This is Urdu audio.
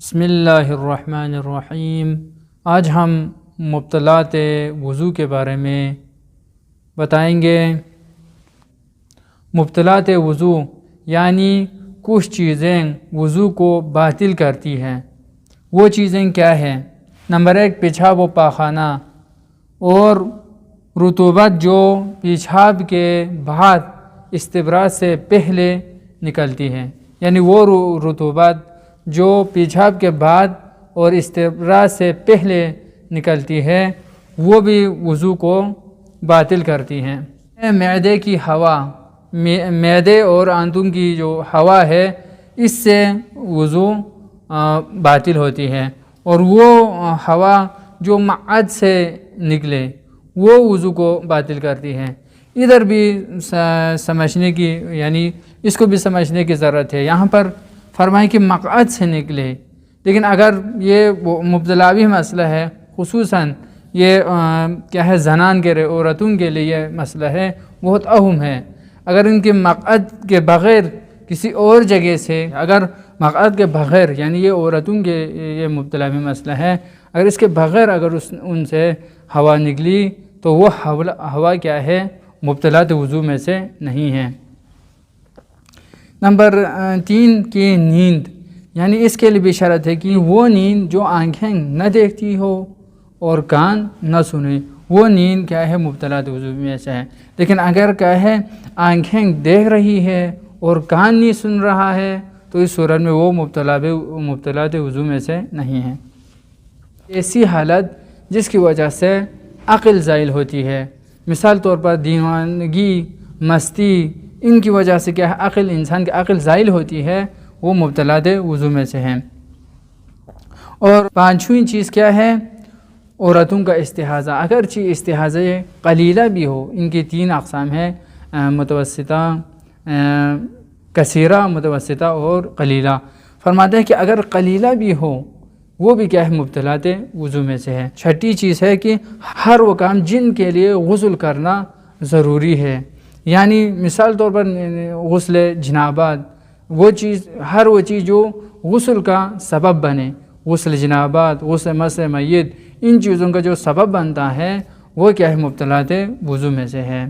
بسم اللہ الرحمن الرحیم۔ آج ہم مبطلات وضو کے بارے میں بتائیں گے۔ مبطلات وضو یعنی کچھ چیزیں وضو کو باطل کرتی ہیں۔ وہ چیزیں کیا ہیں؟ نمبر 1، پیشاب و پاخانہ اور رطوبت جو پیشاب کے بعد استبراء سے پہلے نکلتی ہے، یعنی وہ رطوبت جو پیشاب کے بعد اور استبراء سے پہلے نکلتی ہے وہ بھی وضو کو باطل کرتی ہیں۔ معدے کی ہوا، معدے اور آنتوں کی جو ہوا ہے اس سے وضو باطل ہوتی ہے، اور وہ ہوا جو مقعد سے نکلے وہ وضو کو باطل کرتی ہے۔ ادھر بھی سمجھنے کی یعنی اس کو بھی سمجھنے کی ضرورت ہے۔ یہاں پر فرمائیں کہ مقعد سے نکلے، لیکن اگر یہ مبتلاوی مسئلہ ہے، خصوصاً یہ کیا ہے زنان کے عورتوں کے لیے یہ مسئلہ ہے، بہت اہم ہے۔ اگر ان کے مقعد کے بغیر کسی اور جگہ سے، اگر مقعد کے بغیر یعنی یہ عورتوں کے یہ مبتلاوی مسئلہ ہے، اگر اس کے بغیر اگر ان سے ہوا نکلی تو وہ ہوا کیا ہے؟ مبطلات وضو میں سے نہیں ہے۔ نمبر 3 کی نیند، یعنی اس کے لیے بھی شرط ہے کہ وہ نیند جو آنکھیں نہ دیکھتی ہو اور کان نہ سنے، وہ نیند کیا ہے؟ مبطلات وضو میں سے ہے۔ لیکن اگر کیا ہے آنکھیں دیکھ رہی ہے اور کان نہیں سن رہا ہے تو اس صورت میں وہ مبطلات وضو میں سے نہیں ہے۔ ایسی حالت جس کی وجہ سے عقل زائل ہوتی ہے، مثال طور پر دیوانگی، مستی، ان کی وجہ سے کیا ہے انسان کی عقل زائل ہوتی ہے، وہ مبطلات وضو میں سے ہیں۔ اور 5ویں چیز کیا ہے؟ عورتوں کا استحاضہ۔ اگرچہ استحاضہ قلیلہ بھی ہو، ان کی 3 اقسام ہیں، متوسطہ، کثیرہ، متوسطہ اور قلیلہ۔ فرماتے ہیں کہ اگر قلیلہ بھی ہو وہ بھی کیا ہے؟ مبطلات وضو میں سے ہے۔ 6ٹھی چیز ہے کہ ہر وہ کام جن کے لیے غسل کرنا ضروری ہے، یعنی مثال طور پر غسل جنابت، وہ چیز، ہر وہ چیز جو غسل کا سبب بنے، غسل جنابت، غسل مس میت، ان چیزوں کا جو سبب بنتا ہے وہ کیا ہے؟ مبطلات وضو میں سے ہے۔